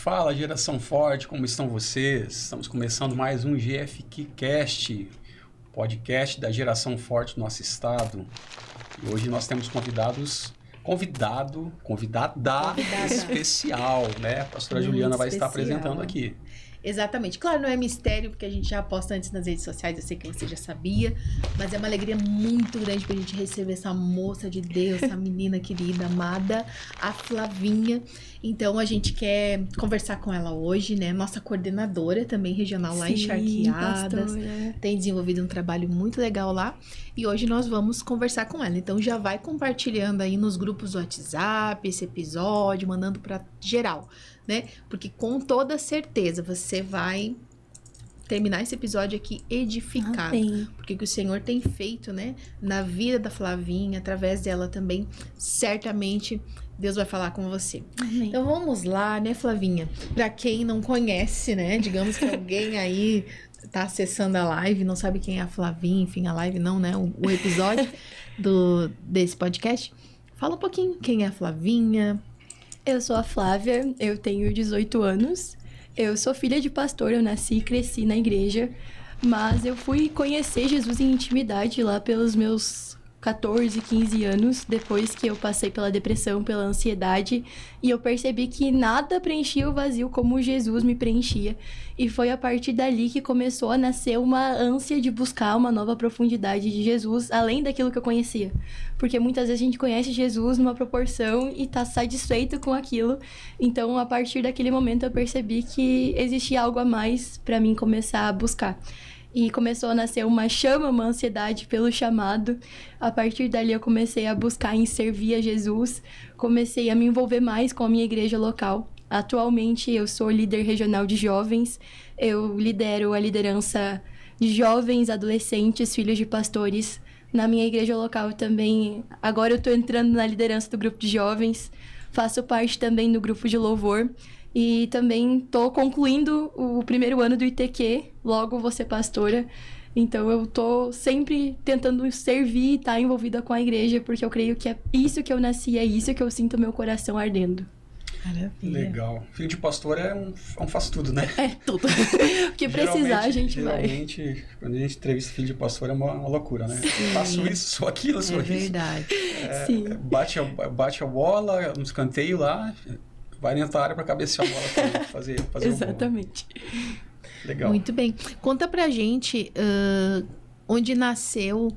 Fala, Geração Forte, como estão vocês? Estamos começando mais um GFQcast, podcast da Geração Forte do nosso estado. E hoje nós temos convidada especial, né? A pastora Juliana vai estar apresentando aqui. Exatamente. Claro, não é mistério, porque a gente já posta antes nas redes sociais, eu sei que você já sabia, mas é uma alegria muito grande pra gente receber essa moça de Deus, essa menina querida, amada, a Flavinha. Então, a gente quer conversar com ela hoje, né? Nossa coordenadora também regional lá em Charqueadas. Tem desenvolvido um trabalho muito legal lá. E hoje nós vamos conversar com ela. Então, já vai compartilhando aí nos grupos do WhatsApp esse episódio, mandando pra geral, né? Porque com toda certeza você vai terminar esse episódio aqui edificado. Amém. Porque o que o Senhor tem feito, né? Na vida da Flavinha, através dela também, certamente Deus vai falar com você. Amém. Então vamos lá, né, Flavinha? Pra quem não conhece, né? Digamos que alguém aí tá acessando a live, não sabe quem é a Flavinha, enfim, a live não, né? O episódio desse podcast. Fala um pouquinho quem é a Flavinha. Eu sou a Flávia, eu tenho 18 anos. Eu sou filha de pastor, eu nasci e cresci na igreja. Mas eu fui conhecer Jesus em intimidade lá pelos meus 14, 15 anos, depois que eu passei pela depressão, pela ansiedade, e eu percebi que nada preenchia o vazio como Jesus me preenchia. E foi a partir dali que começou a nascer uma ânsia de buscar uma nova profundidade de Jesus, além daquilo que eu conhecia. Porque muitas vezes a gente conhece Jesus numa proporção e tá satisfeito com aquilo. Então, a partir daquele momento, eu percebi que existia algo a mais para mim começar a buscar. E começou a nascer uma chama, uma ansiedade pelo chamado. A partir dali eu comecei a buscar em servir a Jesus. Comecei a me envolver mais com a minha igreja local. Atualmente eu sou líder regional de jovens. Eu lidero a liderança de jovens, adolescentes, filhos de pastores. Na minha igreja local também, agora eu estou entrando na liderança do grupo de jovens. Faço parte também do grupo de louvor. E também estou concluindo o primeiro ano do ITQ, logo vou ser pastora. Então eu estou sempre tentando servir e estar envolvida com a igreja, porque eu creio que é isso que eu nasci, é isso que eu sinto meu coração ardendo. Maravilha. Legal. Filho de pastor é um faz-tudo, né? É, tudo. O que precisar, a gente vai. Geralmente, quando a gente entrevista filho de pastor, é uma loucura, né? Sim. Faço isso, sou aquilo, sou isso. É verdade. Sim. Bate a bola, no escanteio lá... Vai dentro da área para cabecear a bola para fazer Exatamente. o gol. Legal. Muito bem. Conta pra gente onde nasceu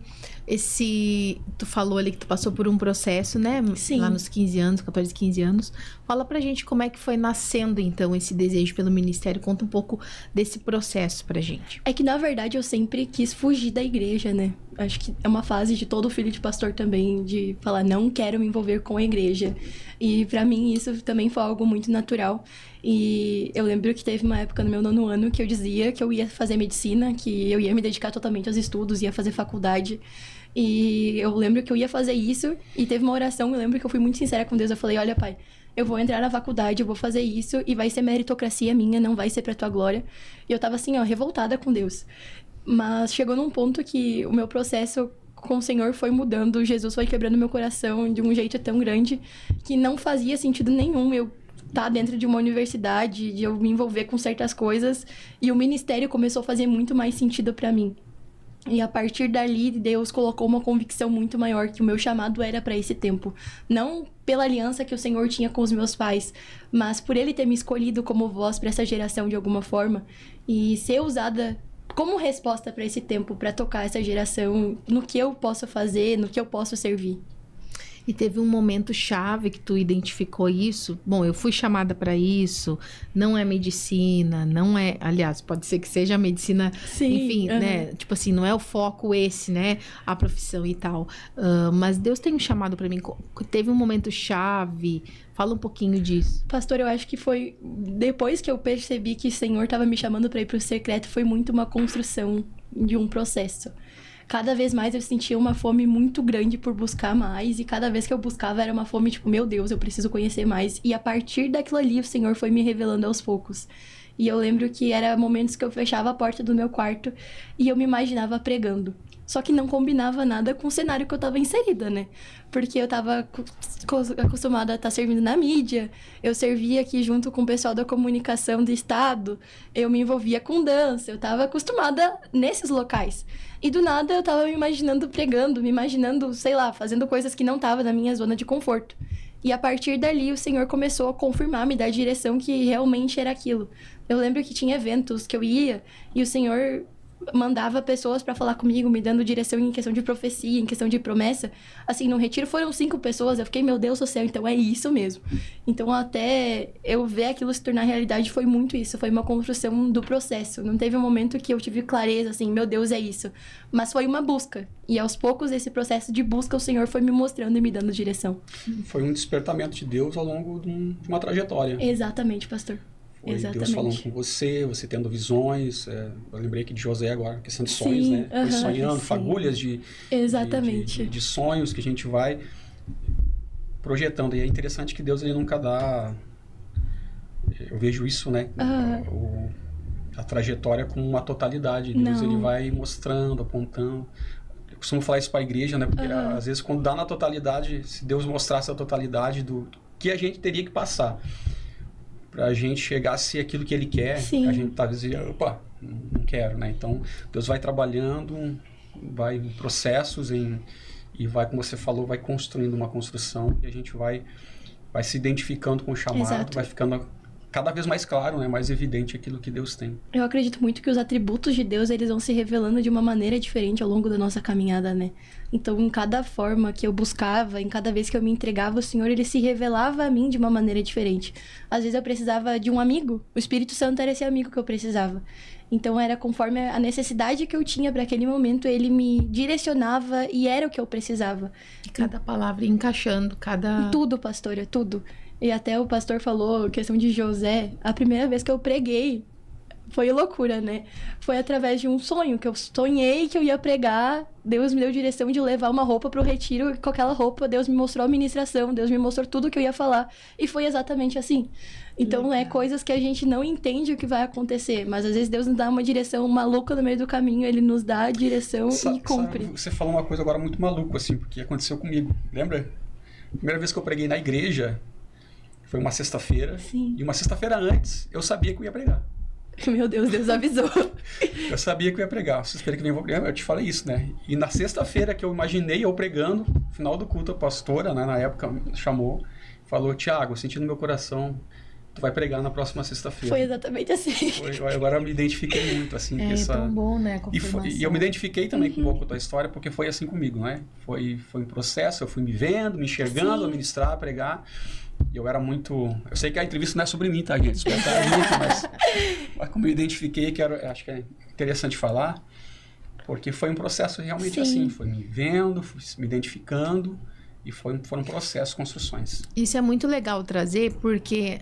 esse... Tu falou ali que tu passou por um processo, né? Sim. Lá nos 15 anos, 14, 15 anos. Fala pra gente como é que foi nascendo, então, esse desejo pelo ministério. Conta um pouco desse processo pra gente. É que, na verdade, eu sempre quis fugir da igreja, né? Acho que é uma fase de todo filho de pastor também, de falar, não quero me envolver com a igreja. E pra mim isso também foi algo muito natural. E eu lembro que teve uma época no meu 9º ano que eu dizia que eu ia fazer medicina, que eu ia me dedicar totalmente aos estudos, ia fazer faculdade. E eu lembro que eu ia fazer isso, e teve uma oração, eu lembro que eu fui muito sincera com Deus, eu falei, olha, pai, eu vou entrar na faculdade, eu vou fazer isso, e vai ser meritocracia minha, não vai ser pra tua glória. E eu tava assim, ó, revoltada com Deus. Mas chegou num ponto que o meu processo com o Senhor foi mudando, Jesus foi quebrando meu coração de um jeito tão grande que não fazia sentido nenhum eu estar dentro de uma universidade, de eu me envolver com certas coisas, e o ministério começou a fazer muito mais sentido pra mim. E a partir dali, Deus colocou uma convicção muito maior que o meu chamado era para esse tempo. Não pela aliança que o Senhor tinha com os meus pais, mas por Ele ter me escolhido como voz para essa geração de alguma forma e ser usada como resposta para esse tempo, para tocar essa geração no que eu posso fazer, no que eu posso servir. E teve um momento chave que tu identificou isso. Bom, eu fui chamada para isso, não é medicina, não é... Aliás, pode ser que seja a medicina, Sim, enfim, né? Tipo assim, não é o foco esse, né? A profissão e tal. Mas Deus tem um chamado para mim. Teve um momento chave. Fala um pouquinho disso. Pastor, eu acho que foi... Depois que eu percebi que o Senhor estava me chamando para ir para o secreto, foi muito uma construção de um processo. Cada vez mais eu sentia uma fome muito grande por buscar mais. E cada vez que eu buscava era uma fome tipo, meu Deus, eu preciso conhecer mais. E a partir daquilo ali o Senhor foi me revelando aos poucos. E eu lembro que era momentos que eu fechava a porta do meu quarto e eu me imaginava pregando. Só que não combinava nada com o cenário que eu tava inserida, né? Porque eu tava acostumada a estar servindo na mídia, eu servia aqui junto com o pessoal da comunicação do estado, eu me envolvia com dança, eu tava acostumada nesses locais. E do nada eu tava me imaginando pregando, me imaginando, sei lá, fazendo coisas que não tava na minha zona de conforto. E a partir dali o Senhor começou a confirmar, me dar a direção que realmente era aquilo. Eu lembro que tinha eventos que eu ia e o Senhor mandava pessoas pra falar comigo, me dando direção em questão de profecia, em questão de promessa. Assim, no retiro foram 5 pessoas, eu fiquei, meu Deus do céu, então é isso mesmo. Então até eu ver aquilo se tornar realidade foi muito isso, foi uma construção do processo. Não teve um momento que eu tive clareza, assim, meu Deus, é isso. Mas foi uma busca. E aos poucos, esse processo de busca, o Senhor foi me mostrando e me dando direção. Foi um despertamento de Deus ao longo de uma trajetória. Exatamente, pastor. Foi Exatamente. Deus falando com você tendo visões. Eu lembrei aqui de José agora, questão de sonhos, sim, né? Foi sonhando, fagulhas Exatamente. de sonhos que a gente vai projetando. E é interessante que Deus, ele nunca dá... Eu vejo isso, né? A trajetória com uma totalidade. Deus, ele vai mostrando, apontando. Eu costumo falar isso para a igreja, né? Porque às vezes quando dá na totalidade, se Deus mostrasse a totalidade do que a gente teria que passar pra gente chegar a ser aquilo que ele quer, sim, a gente talvez dizer, opa, não quero, né? Então, Deus vai trabalhando, vai em processos e vai, como você falou, vai construindo uma construção e a gente vai se identificando com o chamado, exato, vai ficando cada vez mais claro, né? Mais evidente aquilo que Deus tem. Eu acredito muito que os atributos de Deus, eles vão se revelando de uma maneira diferente ao longo da nossa caminhada, né? Então, em cada forma que eu buscava, em cada vez que eu me entregava, o Senhor, ele se revelava a mim de uma maneira diferente. Às vezes eu precisava de um amigo, o Espírito Santo era esse amigo que eu precisava. Então, era conforme a necessidade que eu tinha para aquele momento, ele me direcionava e era o que eu precisava. E cada palavra encaixando, cada... Tudo, pastora, tudo. E até o pastor falou, questão de José, a primeira vez que eu preguei foi loucura, né? Foi através de um sonho, que eu sonhei que eu ia pregar, Deus me deu direção de levar uma roupa pro retiro, e com aquela roupa Deus me mostrou a ministração, Deus me mostrou tudo que eu ia falar, e foi exatamente assim. Então, é coisas que a gente não entende o que vai acontecer, mas às vezes Deus nos dá uma direção maluca no meio do caminho, ele nos dá a direção e cumpre. Você falou uma coisa agora muito maluca, assim, porque aconteceu comigo, lembra? Primeira vez que eu preguei na igreja, foi uma sexta-feira, sim, e uma sexta-feira antes, eu sabia que eu ia pregar. Meu Deus, Deus avisou. Eu sabia que eu ia pregar. Sexta-feira que vem eu vou pregar, eu te falei isso, né? E na sexta-feira que eu imaginei eu pregando, no final do culto, a pastora, né, na época, chamou, falou, Tiago, eu senti no meu coração, tu vai pregar na próxima sexta-feira. Foi exatamente assim. Agora eu me identifiquei muito, assim. É tão bom, né? E eu me identifiquei também com um pouco da história, porque foi assim comigo, né? Foi um processo, eu fui me vendo, me enxergando, a ministrar, a pregar. E eu era muito... Eu sei que a entrevista não é sobre mim, tá, gente? Mas como eu identifiquei, acho que é interessante falar, porque foi um processo realmente, sim, assim. Foi me vendo, fui me identificando, e foram processos, construções. Isso é muito legal trazer, porque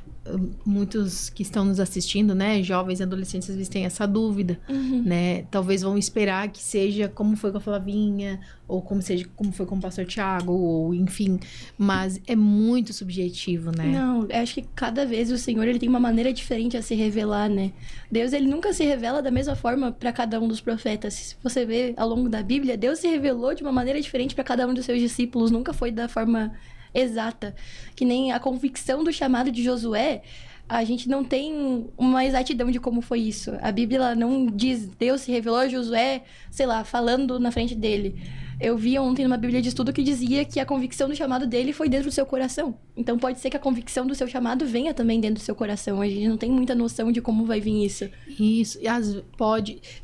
muitos que estão nos assistindo, né, jovens e adolescentes, às vezes têm essa dúvida, né? Talvez vão esperar que seja como foi com a Flavinha, ou como foi com o pastor Tiago, ou enfim, mas é muito subjetivo, né? Não, eu acho que cada vez o Senhor, ele tem uma maneira diferente a se revelar, né? Deus, ele nunca se revela da mesma forma para cada um dos profetas. Se você vê ao longo da Bíblia, Deus se revelou de uma maneira diferente para cada um dos seus discípulos, nunca foi da forma exata. Que nem a convicção do chamado de Josué, a gente não tem uma exatidão de como foi isso. A Bíblia ela não diz, Deus se revelou a Josué, sei lá, falando na frente dele. Eu vi ontem numa Bíblia de estudo que dizia que a convicção do chamado dele foi dentro do seu coração. Então pode ser que a convicção do seu chamado venha também dentro do seu coração. A gente não tem muita noção de como vai vir isso. Isso.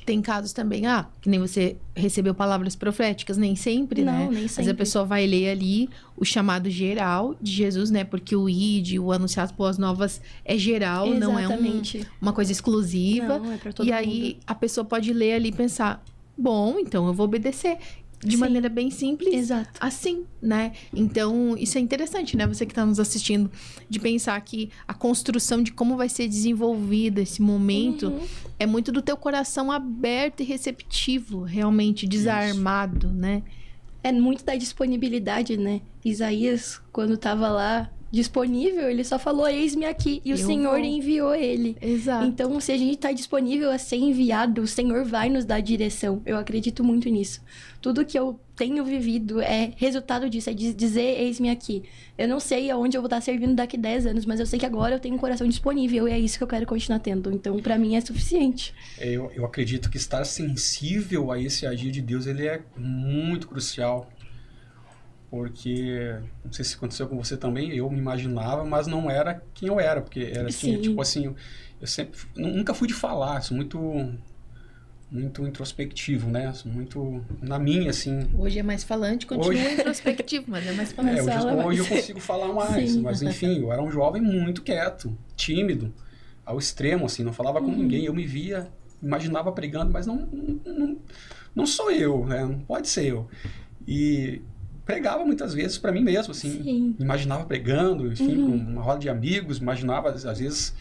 Tem casos também, que nem você recebeu palavras proféticas, nem sempre, né? Não, nem sempre. Mas a pessoa vai ler ali o chamado geral de Jesus, né? Porque o ID, o Anunciados Boas Novas é geral, exatamente, não é uma coisa exclusiva. Não, é pra todo mundo. Aí a pessoa pode ler ali e pensar, bom, então eu vou obedecer. De maneira bem simples, exato, assim, né? Então, isso é interessante, né? Você que está nos assistindo, de pensar que a construção de como vai ser desenvolvido esse momento é muito do teu coração aberto e receptivo, realmente desarmado, né? É muito da disponibilidade, né? Isaías, quando estava lá disponível, ele só falou, eis-me aqui. E o Senhor enviou ele. Exato. Então, se a gente tá disponível a ser enviado, o Senhor vai nos dar direção. Eu acredito muito nisso. Tudo que eu tenho vivido é resultado disso, é dizer, eis-me aqui. Eu não sei aonde eu vou estar servindo daqui 10 anos, mas eu sei que agora eu tenho um coração disponível e é isso que eu quero continuar tendo. Então, pra mim, é suficiente. Eu acredito que estar sensível a esse agir de Deus, ele é muito crucial. Porque, não sei se aconteceu com você também, eu me imaginava, mas não era quem eu era. Porque era assim, tipo assim, eu sempre, nunca fui de falar, sou muito introspectivo, né? Sou muito na minha, assim. Hoje é mais falante, continua introspectivo, mas é mais falante. Hoje eu consigo falar mais, Sim. mas enfim, eu era um jovem muito quieto, tímido, ao extremo, assim, não falava com ninguém. Eu me via, imaginava pregando, mas não sou eu, né? Não pode ser eu. E pregava muitas vezes para mim mesmo, assim. Sim. Imaginava pregando, enfim, com uma roda de amigos, imaginava, às vezes,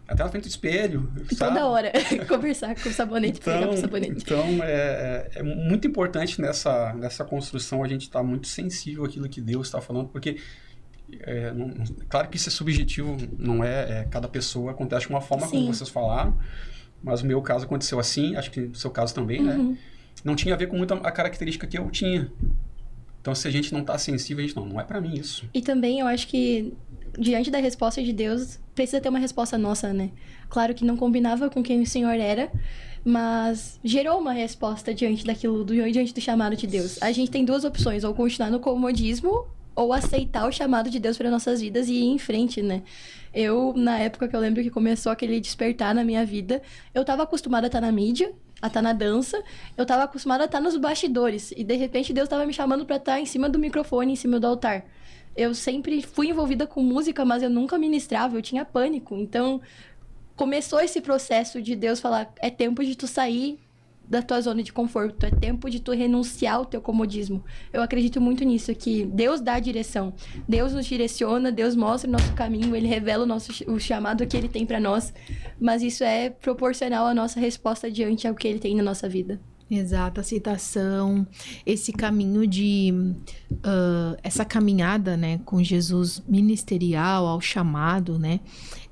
até na frente do espelho. Sabe? Toda hora, conversar com o sabonete, pegar com o sabonete. Então, é muito importante nessa construção a gente estar muito sensível àquilo que Deus está falando, porque, claro que isso é subjetivo, não é, cada pessoa acontece de uma forma, como vocês falaram, mas o meu caso aconteceu assim, acho que o seu caso também, né? Não tinha a ver com muito a característica que eu tinha. Então, se a gente não está sensível, a gente não é para mim isso. E também eu acho que, diante da resposta de Deus, precisa ter uma resposta nossa, né? Claro que não combinava com quem o Senhor era, mas gerou uma resposta diante diante do chamado de Deus. A gente tem duas opções, ou continuar no comodismo, ou aceitar o chamado de Deus para nossas vidas e ir em frente, né? Eu, na época que eu lembro que começou aquele despertar na minha vida, eu estava acostumada a estar na mídia, a estar na dança, eu estava acostumada a estar nos bastidores, e de repente Deus estava me chamando para estar em cima do microfone, em cima do altar. Eu sempre fui envolvida com música, mas eu nunca ministrava, eu tinha pânico. Então, começou esse processo de Deus falar, é tempo de tu sair da tua zona de conforto, é tempo de tu renunciar ao teu comodismo. Eu acredito muito nisso, que Deus dá a direção, Deus nos direciona, Deus mostra o nosso caminho, Ele revela o chamado que Ele tem para nós, mas isso é proporcional à nossa resposta diante ao que Ele tem na nossa vida. Exato, aceitação, esse caminho de... essa caminhada, né, com Jesus ministerial, ao chamado, né,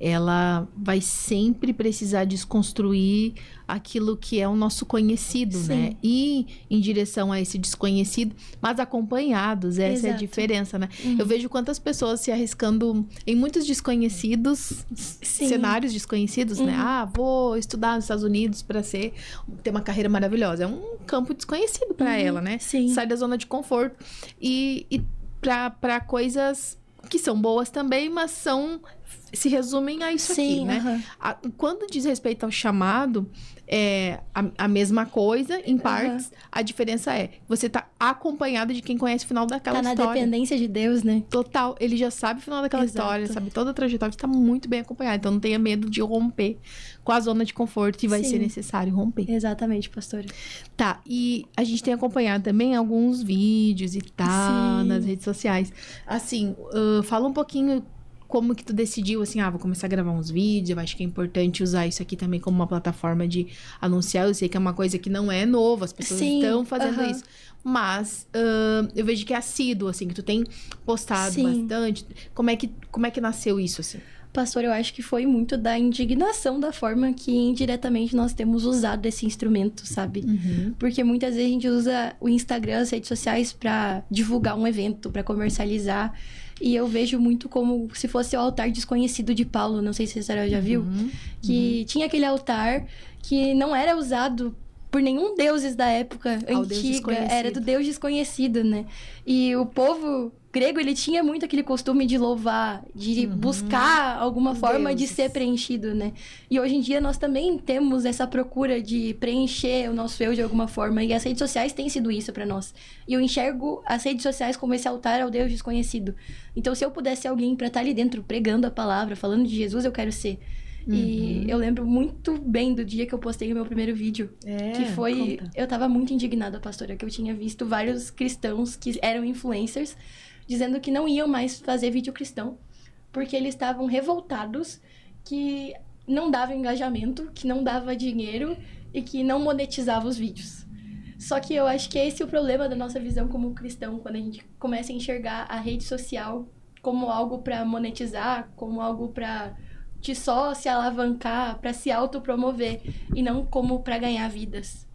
ela vai sempre precisar desconstruir aquilo que é o nosso conhecido, né, e em direção a esse desconhecido, mas acompanhados, essa é a diferença, né. Eu vejo quantas pessoas se arriscando em muitos desconhecidos, cenários desconhecidos, né, vou estudar nos Estados Unidos para ter uma carreira maravilhosa, é um campo desconhecido para ela, né, sai da zona de conforto e para coisas que são boas também, mas se resumem a isso aqui, né? Quando diz respeito ao chamado, é a mesma coisa, em partes. A diferença é, você tá acompanhado de quem conhece o final daquela história. Tá na dependência de Deus, né? Total. Ele já sabe o final daquela história, sabe toda a trajetória, você tá muito bem acompanhado. Então, não tenha medo de romper com a zona de conforto, e vai ser necessário romper. Exatamente, pastora. Tá, e a gente tem acompanhado também alguns vídeos e tal, nas redes sociais. Assim, fala um pouquinho como que tu decidiu, assim, vou começar a gravar uns vídeos, eu acho que é importante usar isso aqui também como uma plataforma de anunciar. Eu sei que é uma coisa que não é nova, as pessoas estão fazendo isso. Mas eu vejo que é assíduo, assim, que tu tem postado bastante. Como é que nasceu isso, assim? Pastor, eu acho que foi muito da indignação da forma que indiretamente nós temos usado esse instrumento, sabe? Porque muitas vezes a gente usa o Instagram, as redes sociais para divulgar um evento, para comercializar. E eu vejo muito como se fosse o altar desconhecido de Paulo, não sei se a senhora já viu, que tinha aquele altar que não era usado por nenhum deuses da época antiga, era do Deus desconhecido, né? E o povo grego, ele tinha muito aquele costume de louvar, de buscar alguma forma de ser preenchido, né? E hoje em dia nós também temos essa procura de preencher o nosso eu de alguma forma, e as redes sociais têm sido isso para nós. E eu enxergo as redes sociais como esse altar ao Deus desconhecido. Então, se eu pudesse ser alguém para estar ali dentro pregando a palavra, falando de Jesus, eu quero ser. E eu lembro muito bem do dia que eu postei o meu primeiro vídeo. Que foi... Eu tava muito indignada, pastora, que eu tinha visto vários cristãos que eram influencers dizendo que não iam mais fazer vídeo cristão, porque eles estavam revoltados, que não dava engajamento, que não dava dinheiro e que não monetizava os vídeos. Só que eu acho que esse é o problema da nossa visão como cristão, quando a gente começa a enxergar a rede social como algo para monetizar, como algo para só se alavancar, para se autopromover, e não como para ganhar vidas.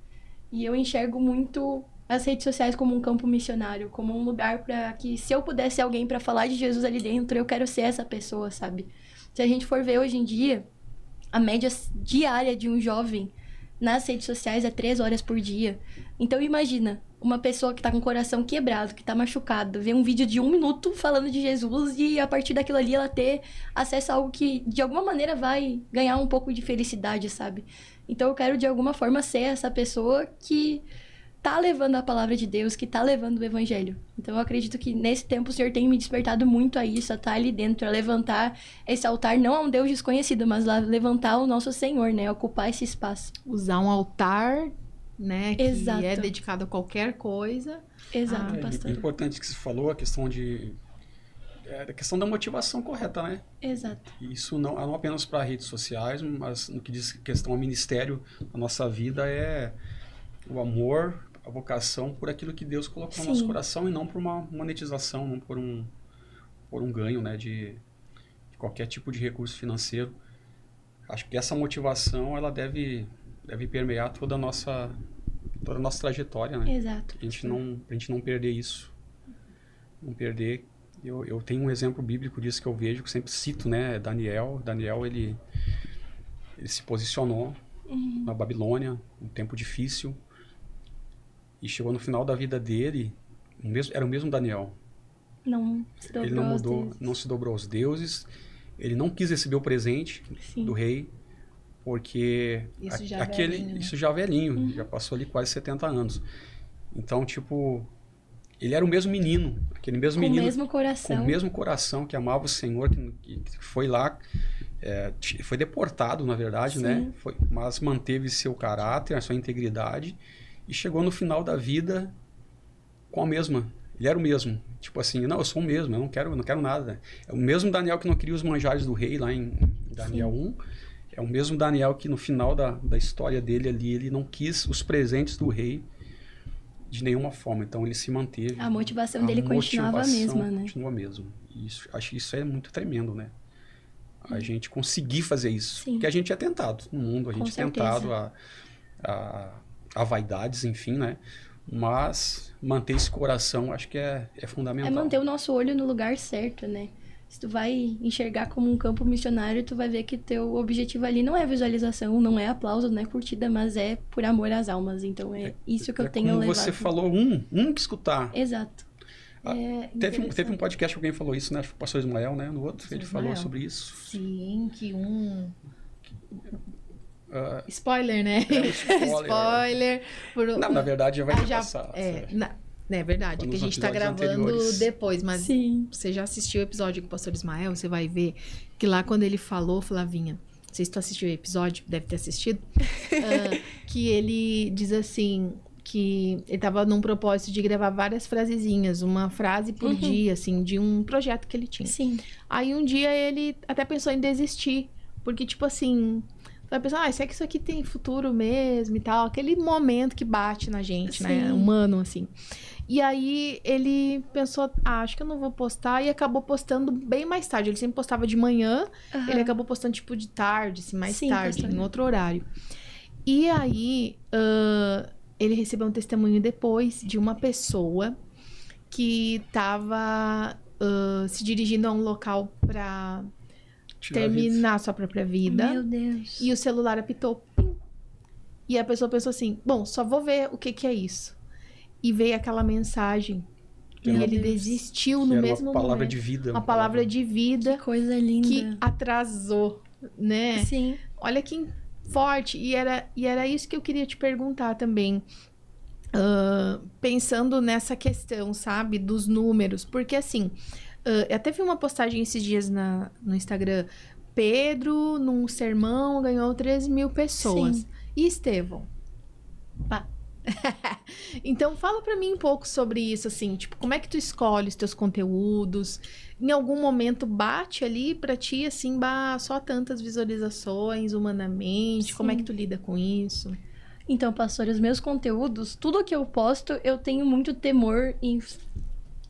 E eu enxergo muito as redes sociais como um campo missionário, como um lugar para que, se eu pudesse alguém para falar de Jesus ali dentro, eu quero ser essa pessoa, sabe? Se a gente for ver hoje em dia, a média diária de um jovem nas redes sociais é 3 horas por dia. Então imagina, uma pessoa que tá com o coração quebrado, que tá machucado, ver um vídeo de 1 minuto falando de Jesus e a partir daquilo ali ela ter acesso a algo que de alguma maneira vai ganhar um pouco de felicidade, sabe? Então eu quero de alguma forma ser essa pessoa que tá levando a palavra de Deus, que tá levando o evangelho. Então eu acredito que nesse tempo o Senhor tem me despertado muito a isso, a estar ali dentro, a levantar esse altar, não a um Deus desconhecido, mas a levantar o nosso Senhor, né? Ocupar esse espaço. Usar um altar, né? Que Exato. é dedicado a qualquer coisa. Exato, pastor. É importante que você falou, a questão a questão da motivação correta, né? Exato. Isso não apenas para redes sociais, mas no que diz questão ao ministério, a nossa vida é o amor, a vocação por aquilo que Deus colocou no nosso coração e não por uma monetização, não por um ganho, né, de qualquer tipo de recurso financeiro. Acho que essa motivação ela deve permear toda a nossa trajetória, né? Exato. A gente não perder isso, não perder. Eu tenho um exemplo bíblico disso que eu vejo, que eu sempre cito, né? Daniel, ele se posicionou na Babilônia, um tempo difícil. E chegou no final da vida dele, era o mesmo Daniel. Não se dobrou ele não aos mudou, deuses. não se dobrou aos deuses. Ele não quis receber o presente do rei, porque Isso já velhinho, já passou ali quase 70 anos. Então, tipo, ele era o mesmo menino, aquele mesmo menino. Com o mesmo coração, que amava o Senhor, que foi lá, foi deportado, na verdade, né? Mas manteve seu caráter, a sua integridade. E chegou no final da vida com a mesma. Ele era o mesmo. Tipo assim, não, eu sou o mesmo, eu não quero nada. É o mesmo Daniel que não queria os manjares do rei, lá em Daniel 1. É o mesmo Daniel que no final da história dele ali, ele não quis os presentes do rei de nenhuma forma. Então ele se manteve. A motivação dele continuava a mesma, né? Continua a mesma. Acho que isso é muito tremendo, né? A gente conseguir fazer isso. Sim. Porque a gente é tentado no mundo, a gente é tentado a vaidades, enfim, né? Mas manter esse coração, acho que é fundamental. É manter o nosso olho no lugar certo, né? Se tu vai enxergar como um campo missionário, tu vai ver que teu objetivo ali não é visualização, não é aplauso, não é curtida, mas é por amor às almas. Então é isso que eu tenho como levado. Você falou, um que escutar. Exato. Teve um podcast que alguém falou isso, né? Acho que o pastor Ismael, né? No outro, ele falou sobre isso. Sim, que spoiler, né? Spoiler. Não, na verdade já vai passar. É verdade, que a gente tá gravando depois, mas você já assistiu o episódio com o pastor Ismael, você vai ver que lá quando ele falou, Flavinha, não sei se tu assistiu o episódio, deve ter assistido, que ele diz assim, que ele tava num propósito de gravar várias frasezinhas, uma frase por dia, assim, de um projeto que ele tinha. Sim. Aí um dia ele até pensou em desistir, porque tipo assim... Vai pensar, será que isso aqui tem futuro mesmo e tal? Aquele momento que bate na gente, né? Humano, assim. E aí, ele pensou, acho que eu não vou postar. E acabou postando bem mais tarde. Ele sempre postava de manhã. Ele acabou postando, tipo, de tarde, assim, mais tarde, em outro horário. E aí, ele recebeu um testemunho depois de uma pessoa que tava se dirigindo a um local pra... terminar a sua própria vida. Meu Deus. E o celular apitou. Pim. E a pessoa pensou assim, bom, só vou ver o que é isso. E veio aquela mensagem. E ele desistiu no mesmo momento. Uma palavra de vida. Uma palavra de vida. Que coisa linda. Que atrasou, né? Sim. Olha que forte. E era isso que eu queria te perguntar também. Pensando nessa questão, sabe? Dos números. Porque assim... eu até vi uma postagem esses dias no Instagram. Pedro, num sermão, ganhou 13 mil pessoas. Sim. E Estevão? Pá. Então, fala pra mim um pouco sobre isso, assim. Tipo, como é que tu escolhe os teus conteúdos? Em algum momento bate ali pra ti, assim, só tantas visualizações humanamente? Sim. Como é que tu lida com isso? Então, pastor, os meus conteúdos, tudo que eu posto, eu tenho muito temor em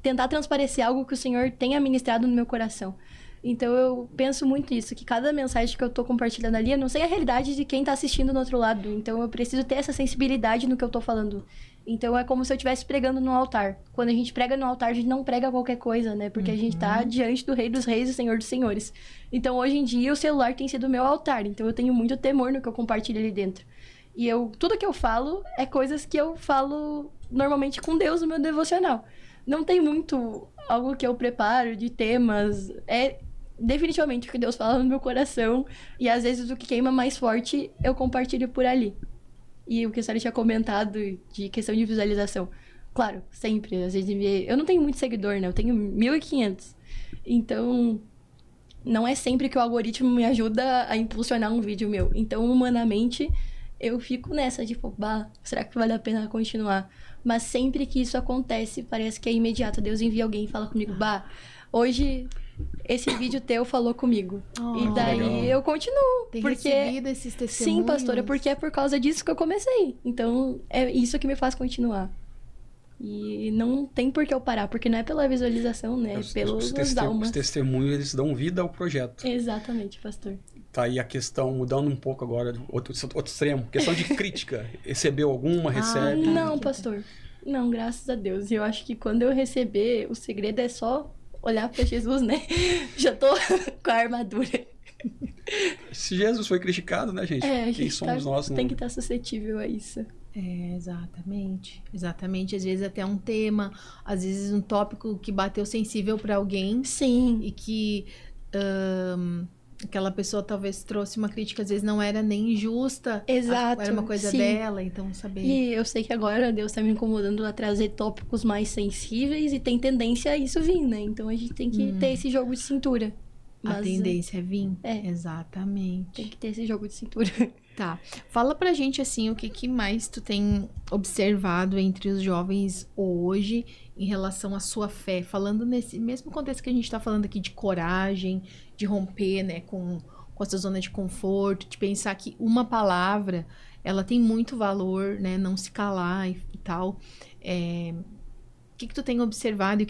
tentar transparecer algo que o Senhor tenha ministrado no meu coração. Então eu penso muito nisso, que cada mensagem que eu tô compartilhando ali, eu não sei a realidade de quem tá assistindo do outro lado. Então eu preciso ter essa sensibilidade no que eu tô falando. Então é como se eu estivesse pregando no altar. Quando a gente prega no altar, a gente não prega qualquer coisa, né? Porque a gente tá diante do Rei dos Reis e Senhor dos Senhores. Então hoje em dia o celular tem sido o meu altar. Então eu tenho muito temor no que eu compartilho ali dentro. E tudo que eu falo é coisas que eu falo normalmente com Deus no meu devocional. Não tem muito algo que eu preparo de temas. É definitivamente o que Deus fala no meu coração. E às vezes o que queima mais forte, eu compartilho por ali. E o que a senhora tinha comentado de questão de visualização. Claro, sempre. Às vezes eu não tenho muito seguidor, né? Eu tenho 1.500. Então, não é sempre que o algoritmo me ajuda a impulsionar um vídeo meu. Então, humanamente, eu fico nessa, tipo, será que vale a pena continuar? Mas sempre que isso acontece, parece que é imediato. Deus envia alguém e fala comigo, hoje esse vídeo teu falou comigo. E daí legal. eu continuo. Tem porque recebido esses testemunhos? Sim, pastora, porque é por causa disso que eu comecei. Então, é isso que me faz continuar. E não tem por que eu parar, porque não é pela visualização, né? É pelas almas. Os testemunhos, eles dão vida ao projeto. Exatamente, pastor. Tá aí a questão, mudando um pouco agora, outro extremo. Questão de crítica. Recebeu alguma? Recebe? Não, pastor. Não, graças a Deus. E eu acho que quando eu receber, o segredo é só olhar para Jesus, né? Já tô com a armadura. Se Jesus foi criticado, né, gente? Quem somos nós? Tem que estar suscetível a isso. Exatamente. Exatamente. Às vezes até um tema, às vezes um tópico que bateu sensível para alguém. Sim. E que aquela pessoa talvez trouxe uma crítica, às vezes não era nem justa. Exato. Era uma coisa dela, então saber. E eu sei que agora Deus tá me incomodando a trazer tópicos mais sensíveis e tem tendência a isso vir, né? Então a gente tem que ter esse jogo de cintura. A tendência é vir? É. Exatamente. Tem que ter esse jogo de cintura. Tá. Fala pra gente, assim, o que mais tu tem observado entre os jovens hoje em relação à sua fé? Falando nesse mesmo contexto que a gente tá falando aqui de coragem, de romper, né, com a sua zona de conforto, de pensar que uma palavra, ela tem muito valor, né, não se calar e tal. O que tu tem observado e o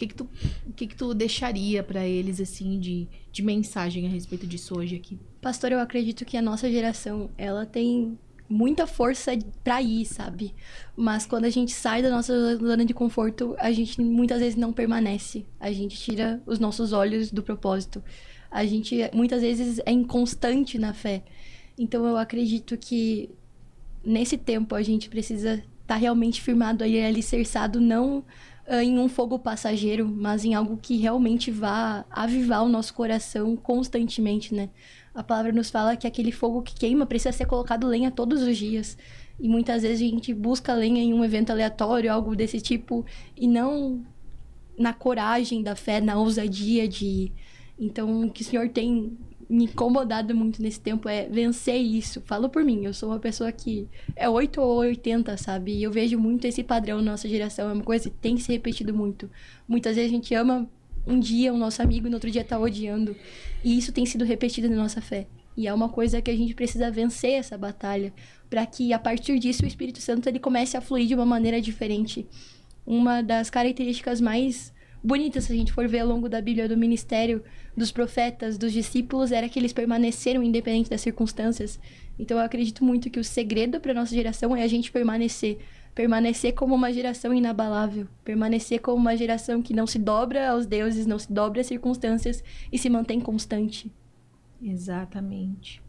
que tu deixaria pra eles, assim, de mensagem a respeito disso hoje aqui? Pastor, eu acredito que a nossa geração, ela tem muita força pra ir, sabe? Mas quando a gente sai da nossa zona de conforto, a gente muitas vezes não permanece. A gente tira os nossos olhos do propósito. A gente muitas vezes é inconstante na fé. Então eu acredito que nesse tempo a gente precisa estar realmente firmado aí, alicerçado, não em um fogo passageiro, mas em algo que realmente vá avivar o nosso coração constantemente, né? A palavra nos fala que aquele fogo que queima precisa ser colocado lenha todos os dias. E muitas vezes a gente busca lenha em um evento aleatório, algo desse tipo, e não na coragem da fé, na ousadia de ir. Então, o que o Senhor tem me incomodado muito nesse tempo é vencer isso. Falo por mim, eu sou uma pessoa que é 8 ou 80, sabe? E eu vejo muito esse padrão na nossa geração, é uma coisa que tem se repetido muito. Muitas vezes a gente ama um dia o nosso amigo e no outro dia tá odiando. E isso tem sido repetido na nossa fé. E é uma coisa que a gente precisa vencer essa batalha, para que a partir disso o Espírito Santo ele comece a fluir de uma maneira diferente. Uma das características mais bonitas, se a gente for ver ao longo da Bíblia, do ministério dos profetas, dos discípulos, era que eles permaneceram independente das circunstâncias. Então eu acredito muito que o segredo para nossa geração é a gente permanecer como uma geração inabalável, permanecer como uma geração que não se dobra aos deuses, não se dobra às circunstâncias e se mantém constante. Exatamente.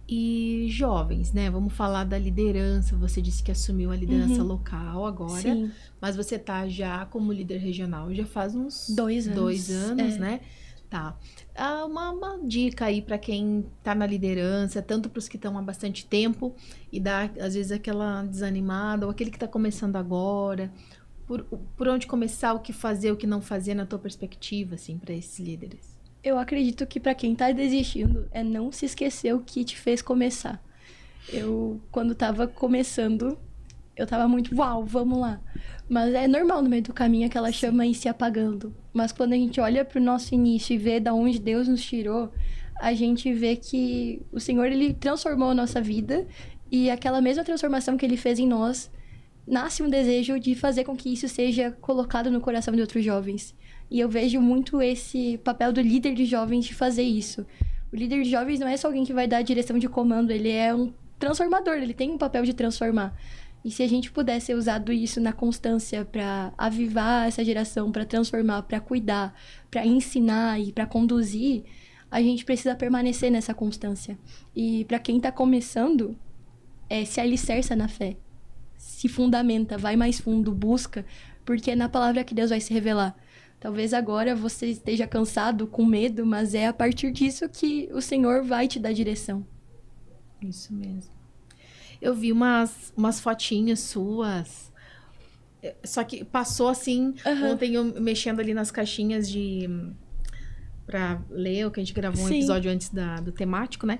E jovens, né? Vamos falar da liderança. Você disse que assumiu a liderança local agora. Sim. Mas você tá já como líder regional já faz uns 2 anos. 2 anos, né? Tá. Uma dica aí para quem tá na liderança, tanto para os que estão há bastante tempo e dá, às vezes, aquela desanimada, ou aquele que tá começando agora. Por onde começar, o que fazer, o que não fazer, na tua perspectiva, assim, para esses líderes? Eu acredito que para quem tá desistindo é não se esquecer o que te fez começar. Eu, quando tava começando, eu tava muito, uau, vamos lá. Mas é normal no meio do caminho aquela chama ir se apagando. Mas quando a gente olha pro nosso início e vê da onde Deus nos tirou, a gente vê que o Senhor, ele transformou a nossa vida. E aquela mesma transformação que ele fez em nós, nasce um desejo de fazer com que isso seja colocado no coração de outros jovens. E eu vejo muito esse papel do líder de jovens de fazer isso. O líder de jovens não é só alguém que vai dar a direção de comando, ele é um transformador, ele tem um papel de transformar. E se a gente pudesse ter usado isso na constância para avivar essa geração, para transformar, para cuidar, para ensinar e para conduzir, a gente precisa permanecer nessa constância. E para quem está começando, se alicerça na fé, se fundamenta, vai mais fundo, busca, porque é na palavra que Deus vai se revelar. Talvez agora você esteja cansado, com medo, mas é a partir disso que o Senhor vai te dar direção. Isso mesmo. Eu vi umas fotinhas suas, só que passou assim, ontem eu mexendo ali nas caixinhas pra ler, o que a gente gravou um episódio antes do temático, né?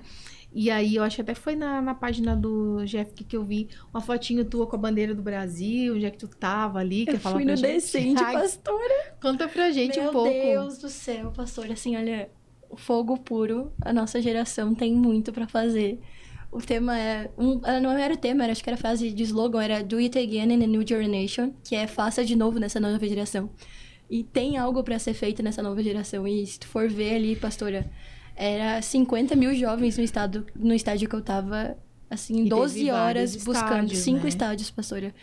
E aí, eu acho que até foi na página do Jeff que eu vi uma fotinho tua com a bandeira do Brasil, onde é que tu tava ali, que eu fui no Descende, pastora. Conta pra gente um pouco. Meu Deus do céu, pastora, assim, olha, fogo puro, a nossa geração tem muito pra fazer. O tema não era o tema, acho que era a frase de slogan, era Do It Again in a New Generation, que é faça de novo nessa nova geração. E tem algo pra ser feito nessa nova geração. E se tu for ver ali, pastora, era 50 mil jovens no estádio que eu tava, assim, 12 horas buscando. 5 estádios, pastora.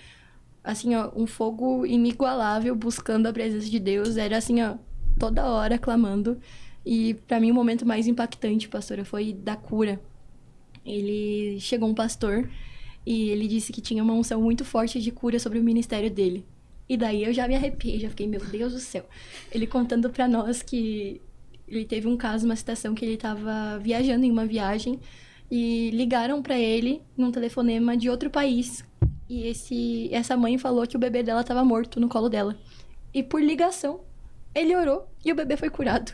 Assim, ó, um fogo inigualável buscando a presença de Deus. Era assim, ó, toda hora clamando. E pra mim o momento mais impactante, pastora, foi da cura. Chegou um pastor e ele disse que tinha uma unção muito forte de cura sobre o ministério dele. E daí eu já me arrepiei, já fiquei, meu Deus do céu. Ele contando pra nós que ele teve um caso, uma situação que ele tava viajando em uma viagem e ligaram pra ele num telefonema de outro país. E essa mãe falou que o bebê dela tava morto no colo dela. E por ligação, ele orou e o bebê foi curado.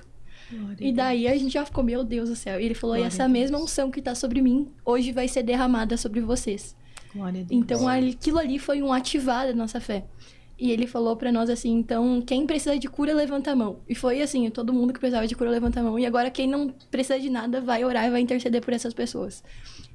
E daí a gente já ficou, meu Deus do céu. E ele falou, e essa mesma unção que tá sobre mim, hoje vai ser derramada sobre vocês. Glória a Deus. Então aquilo ali foi um ativar da nossa fé. E ele falou pra nós assim, então quem precisa de cura, levanta a mão. E foi assim, todo mundo que precisava de cura, levanta a mão. E agora quem não precisa de nada, vai orar e vai interceder por essas pessoas.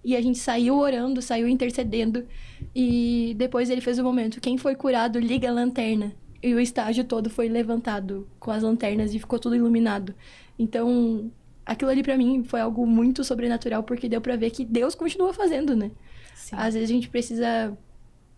E a gente saiu orando, saiu intercedendo. E depois ele fez o momento, quem foi curado, liga a lanterna. E o estágio todo foi levantado com as lanternas e ficou tudo iluminado. Então, aquilo ali pra mim foi algo muito sobrenatural, porque deu pra ver que Deus continua fazendo, né? Sim. Às vezes a gente precisa,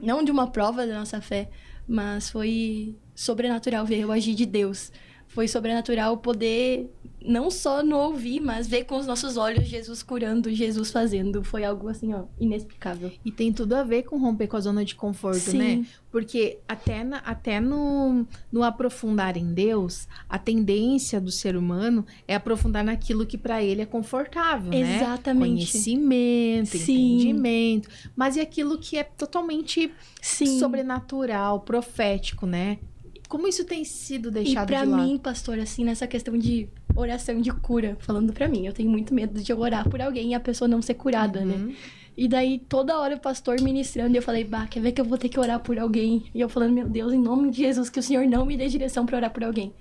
não de uma prova da nossa fé, mas foi sobrenatural ver o agir de Deus. Foi sobrenatural poder não só no ouvir, mas ver com os nossos olhos Jesus curando, Jesus fazendo. Foi algo assim, ó, inexplicável. E tem tudo a ver com romper com a zona de conforto, sim, né? Porque até no aprofundar em Deus, a tendência do ser humano é aprofundar naquilo que para ele é confortável, né? Exatamente. Conhecimento, sim, entendimento. Mas e aquilo que é totalmente sim, sobrenatural, profético, né? Como isso tem sido deixado de lado? E pra mim, pastor, assim, nessa questão de oração de cura, falando pra mim, eu tenho muito medo de orar por alguém e a pessoa não ser curada, né? E daí, toda hora o pastor ministrando, e eu falei, quer ver que eu vou ter que orar por alguém? E eu falando, meu Deus, em nome de Jesus, que o Senhor não me dê direção pra orar por alguém.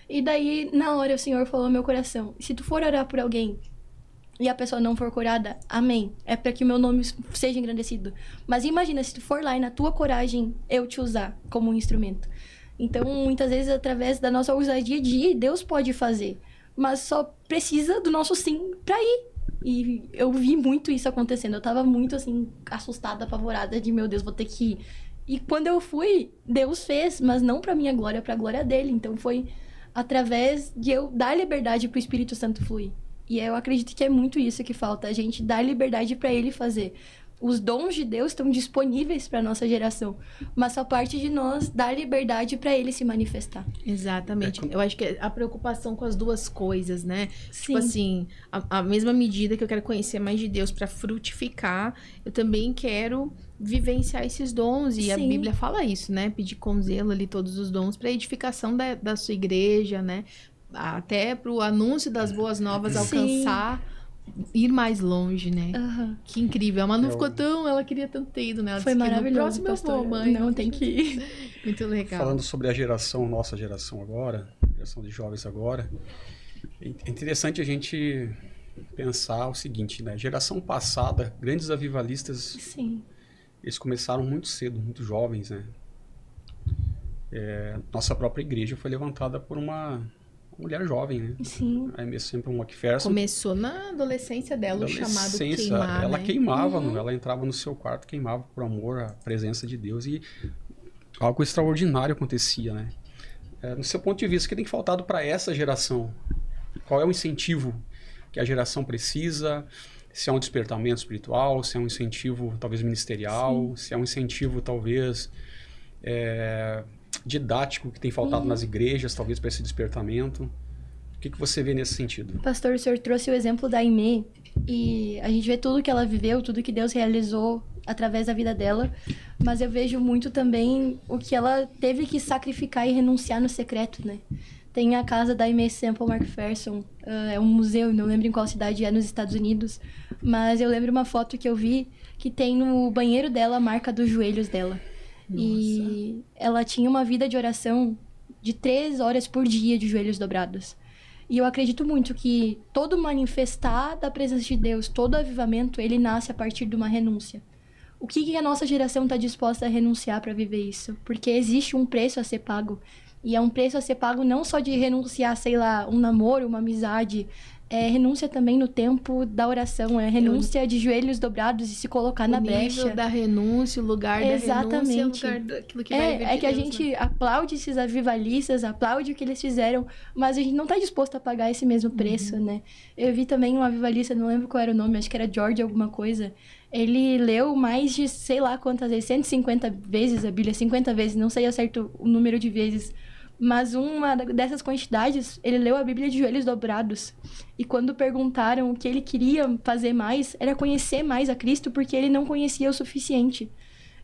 E daí, na hora, o Senhor falou no meu coração, se tu for orar por alguém e a pessoa não for curada, amém. É pra que o meu nome seja engrandecido. Mas imagina, se tu for lá e na tua coragem, eu te usar como um instrumento. Então, muitas vezes, através da nossa ousadia de ir, Deus pode fazer. Mas só precisa do nosso sim pra ir. E eu vi muito isso acontecendo. Eu tava muito, assim, assustada, apavorada de, meu Deus, vou ter que ir. E quando eu fui, Deus fez, mas não pra minha glória, pra glória dele. Então, foi através de eu dar liberdade pro Espírito Santo fluir. E eu acredito que é muito isso que falta. A gente dar liberdade pra ele fazer. Os dons de Deus estão disponíveis para nossa geração, mas só parte de nós dar liberdade para ele se manifestar. Exatamente. Eu acho que é a preocupação com as duas coisas, né? Sim. Tipo assim, a mesma medida que eu quero conhecer mais de Deus para frutificar, eu também quero vivenciar esses dons. E sim, a Bíblia fala isso, né? Pedir com zelo ali todos os dons para edificação da sua igreja, né? Até para o anúncio das boas novas alcançar... Sim. Ir mais longe, né? Que incrível. A Manu ficou ela queria tanto ter ido, né? Ela foi maravilhoso, próximo eu vou, mãe. Não, tem que ir. Muito legal. Falando sobre a geração, nossa geração agora, geração de jovens agora, é interessante a gente pensar o seguinte, né? Geração passada, grandes avivalistas, sim, eles começaram muito cedo, muito jovens, né? Nossa própria igreja foi levantada por uma mulher jovem, né? Sim. A Aimee Semple McPherson. Começou na adolescência dela, o chamado queimar, ela né? queimava, ela entrava no seu quarto, queimava por amor à presença de Deus e algo extraordinário acontecia, né? No seu ponto de vista, o que tem faltado para essa geração? Qual é o incentivo que a geração precisa? Se é um despertamento espiritual, se é um incentivo talvez ministerial, se é um incentivo talvez didático que tem faltado nas igrejas, talvez para esse despertamento. O que você vê nesse sentido? Pastor, o senhor trouxe o exemplo da Aimee e a gente vê tudo que ela viveu, tudo que Deus realizou através da vida dela, mas eu vejo muito também o que ela teve que sacrificar e renunciar no secreto, né? Tem a casa da Aimee Semple McPherson, é um museu, não lembro em qual cidade é nos Estados Unidos, mas eu lembro uma foto que eu vi que tem no banheiro dela a marca dos joelhos dela. Nossa. E ela tinha uma vida de oração de 3 horas por dia de joelhos dobrados. E eu acredito muito que todo manifestar da presença de Deus, todo avivamento, ele nasce a partir de uma renúncia. O que a nossa geração está disposta a renunciar para viver isso? Porque existe um preço a ser pago. E é um preço a ser pago não só de renunciar, sei lá, um namoro, uma amizade. É renúncia também no tempo da oração. É renúncia de joelhos dobrados e se colocar na brecha. O nível da renúncia, o lugar da renúncia, o lugar daquilo que vai vir de Deus, que a gente aplaude esses avivalistas, aplaude o que eles fizeram, mas a gente não está disposto a pagar esse mesmo preço, né? Eu vi também um avivalista, não lembro qual era o nome, acho que era George alguma coisa. Ele leu mais de, sei lá quantas vezes, 150 vezes a Bíblia, 50 vezes, não sei ao certo o número de vezes. Mas uma dessas quantidades, ele leu a Bíblia de joelhos dobrados. E quando perguntaram o que ele queria fazer mais, era conhecer mais a Cristo, porque ele não conhecia o suficiente.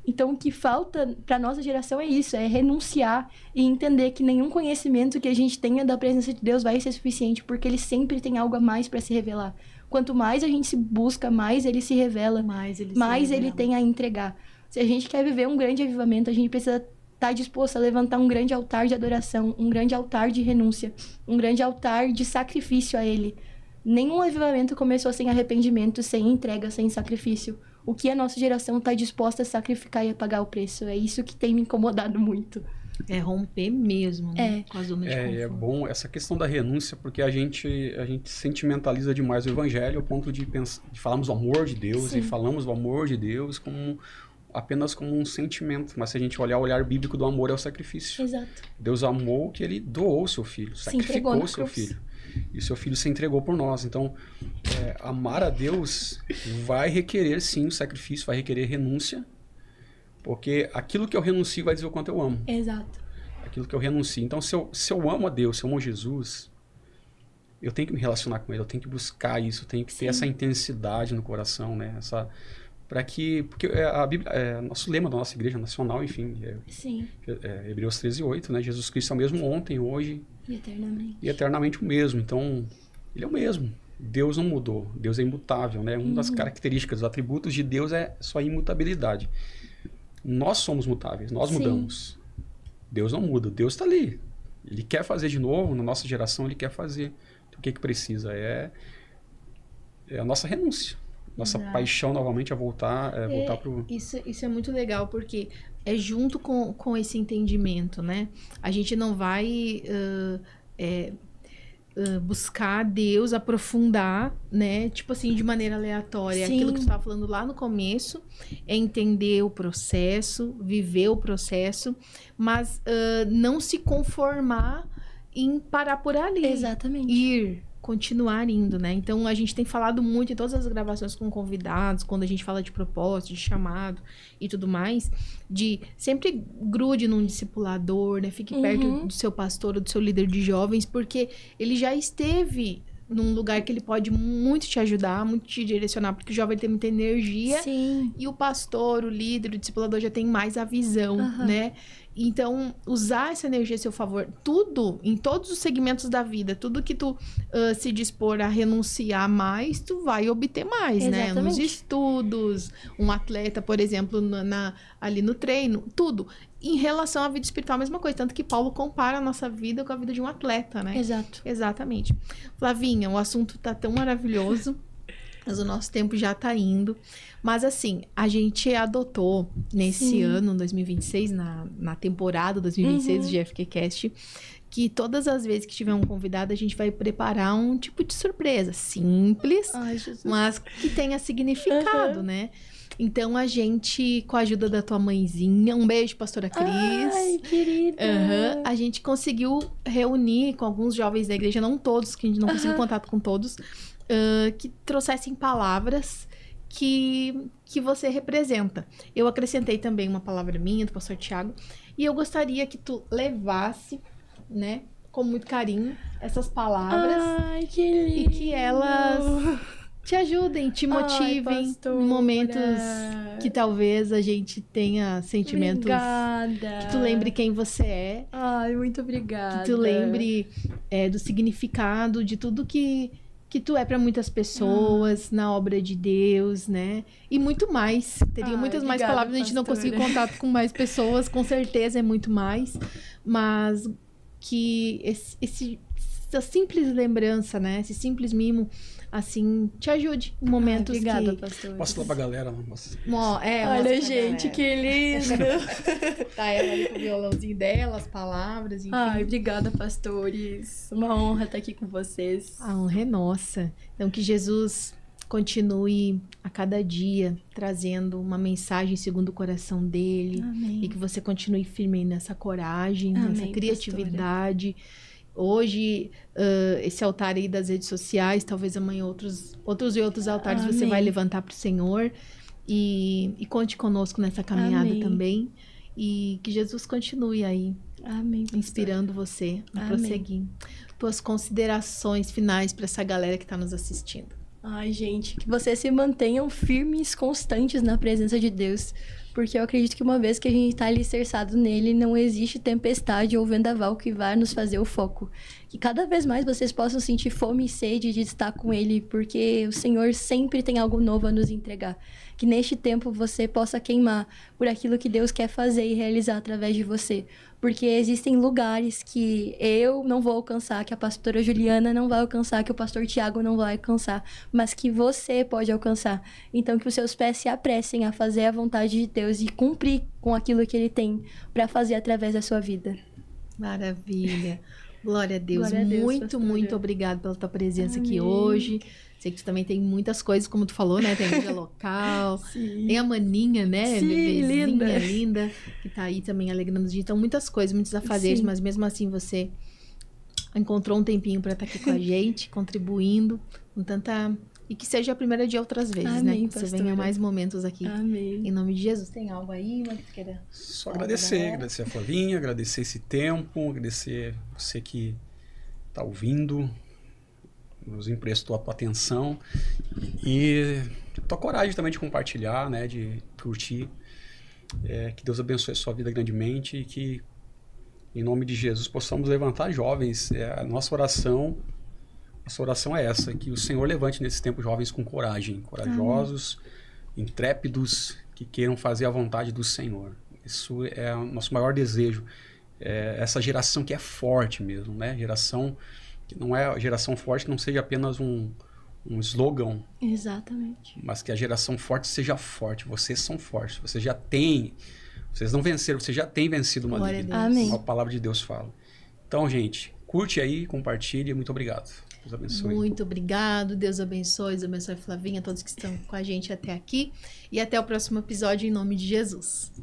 Então, o que falta para nossa geração é isso, é renunciar e entender que nenhum conhecimento que a gente tenha da presença de Deus vai ser suficiente, porque ele sempre tem algo a mais para se revelar. Quanto mais a gente se busca, mais ele se revela, mais ele tem a entregar. Se a gente quer viver um grande avivamento, a gente precisa estar disposto a levantar um grande altar de adoração, um grande altar de renúncia, um grande altar de sacrifício a Ele. Nenhum avivamento começou sem arrependimento, sem entrega, sem sacrifício. O que a nossa geração está disposta a sacrificar e a pagar o preço. É isso que tem me incomodado muito. É romper mesmo, né? Com a zona de conforto. É bom essa questão da renúncia, porque a gente sentimentaliza demais o evangelho ao ponto de falarmos do amor de Deus. Sim. E falamos do amor de Deus apenas como um sentimento, mas se a gente olhar o olhar bíblico do amor é o sacrifício. Exato. Deus amou que ele doou o seu filho, sacrificou o seu filho. E o seu filho se entregou por nós. Então, amar a Deus vai requerer sim o sacrifício, vai requerer renúncia, porque aquilo que eu renuncio vai dizer o quanto eu amo. Exato. Aquilo que eu renuncio. Então, se eu amo a Deus, se eu amo Jesus, eu tenho que me relacionar com ele, eu tenho que buscar isso, eu tenho que ter essa intensidade no coração, né? Porque a Bíblia, nosso lema da nossa igreja nacional, enfim, Hebreus 13:8, né? Jesus Cristo é o mesmo ontem, hoje e eternamente o mesmo. Então, ele é o mesmo. Deus não mudou, Deus é imutável, né? Uma das características, os atributos de Deus é sua imutabilidade. Nós somos mutáveis, nós mudamos. Deus não muda, Deus está ali. Ele quer fazer de novo, na nossa geração ele quer fazer. Então, o que precisa? É a nossa renúncia. Nossa paixão novamente a voltar para o... Isso é muito legal, porque é junto com esse entendimento, né? A gente não vai buscar Deus, aprofundar, né? Tipo assim, de maneira aleatória. Sim. Aquilo que tu estava falando lá no começo é entender o processo, viver o processo, mas não se conformar em parar por ali. Exatamente. Continuar indo, né? Então, a gente tem falado muito em todas as gravações com convidados, quando a gente fala de propósito, de chamado e tudo mais, de sempre grude num discipulador, né? Fique perto do seu pastor ou do seu líder de jovens, porque ele já esteve num lugar que ele pode muito te ajudar, muito te direcionar, porque o jovem tem muita energia. Sim. E o pastor, o líder, o discipulador já tem mais a visão, né? Então, usar essa energia a seu favor, tudo, em todos os segmentos da vida, tudo que tu se dispor a renunciar mais, tu vai obter mais, né? Nos estudos, um atleta, por exemplo, ali no treino, tudo. Em relação à vida espiritual, a mesma coisa. Tanto que Paulo compara a nossa vida com a vida de um atleta, né? Exato. Exatamente. Flavinha, o assunto tá tão maravilhoso. Mas o nosso tempo já tá indo. Mas assim, a gente adotou nesse ano, 2026, na temporada 2026 do GFQcast, que todas as vezes que tiver um convidado, a gente vai preparar um tipo de surpresa simples, mas que tenha significado, né? Então, a gente, com a ajuda da tua mãezinha, um beijo, pastora Cris. Ai, querida. A gente conseguiu reunir com alguns jovens da igreja, não todos, que a gente não conseguiu contato com todos, que trouxessem palavras que você representa. Eu acrescentei também uma palavra minha, do pastor Tiago, e eu gostaria que tu levasse, né, com muito carinho, essas palavras. Ai, que lindo. E que elas te ajudem, te motivem em momentos que talvez a gente tenha sentimentos. Obrigada. Que tu lembre quem você é. Ai, muito obrigada. Que tu lembre do significado de tudo que tu é para muitas pessoas na obra de Deus, né? E muito mais. Teria muitas mais palavras, a gente não conseguiu contato com mais pessoas, com certeza é muito mais. Mas que essa simples lembrança, né? Esse simples mimo, assim, te ajude em momentos obrigada, que... pastor. Posso falar pra galera? Nossa. Olha, gente, que lindo. Tá ela ali com o violãozinho dela, as palavras, enfim. Ai, obrigada, pastores. Uma honra estar aqui com vocês. A honra é nossa. Então, que Jesus continue a cada dia trazendo uma mensagem segundo o coração dele. Amém. E que você continue firme nessa coragem, Amém, nessa criatividade. Hoje, esse altar aí das redes sociais, talvez amanhã outros altares Amém. você vai levantar para o Senhor. E conte conosco nessa caminhada Amém. também. E que Jesus continue aí, Amém, pastor. inspirando você a Amém. prosseguir. Tuas considerações finais para essa galera que está nos assistindo. Ai, gente, que vocês se mantenham firmes, constantes na presença de Deus. Porque eu acredito que uma vez que a gente está alicerçado nele, não existe tempestade ou vendaval que vá nos fazer o foco. Que cada vez mais vocês possam sentir fome e sede de estar com ele, porque o Senhor sempre tem algo novo a nos entregar. Que neste tempo você possa queimar por aquilo que Deus quer fazer e realizar através de você. Porque existem lugares que eu não vou alcançar, que a pastora Juliana não vai alcançar, que o pastor Tiago não vai alcançar, mas que você pode alcançar. Então, que os seus pés se apressem a fazer a vontade de Deus e cumprir com aquilo que ele tem para fazer através da sua vida. Maravilha. Glória a Deus. Glória a Deus, muito, pastora. muito obrigada pela tua presença aqui Amém. hoje. Sei que tu também tem muitas coisas, como tu falou, né? Tem a igreja local, Sim. tem a maninha, né? Sim, Bebezinha linda. linda, que tá aí também alegrando os dias. Então, muitas coisas, muitos afazeres, Sim. mas mesmo assim você encontrou um tempinho para estar aqui com a gente, contribuindo com tanta... E que seja a primeira de outras vezes, Amém, né? Que você pastora. venha mais momentos aqui. Amém. Em nome de Jesus. Tem algo aí, mas que tu queira... Só agradecer a Flavinha, agradecer esse tempo, agradecer você que está ouvindo, nos emprestou a tua atenção e tua coragem também de compartilhar, né, de curtir. Que Deus abençoe a sua vida grandemente e que, em nome de Jesus, possamos levantar jovens. A nossa oração é essa, que o Senhor levante nesse tempo jovens com coragem, corajosos, intrépidos, que queiram fazer a vontade do Senhor. Isso é o nosso maior desejo. Essa geração que é forte mesmo, né? Geração que não é geração forte, que não seja apenas um slogan, Exatamente. mas que a geração forte seja forte. Vocês são fortes, vocês não venceram, vocês já têm vencido uma Glória a vida. Deus. Amém. Como a palavra de Deus fala. Então, gente, curte aí, compartilhe, muito obrigado. Deus abençoe. Muito obrigado, Deus abençoe a Flavinha, todos que estão com a gente até aqui. E até o próximo episódio, em nome de Jesus.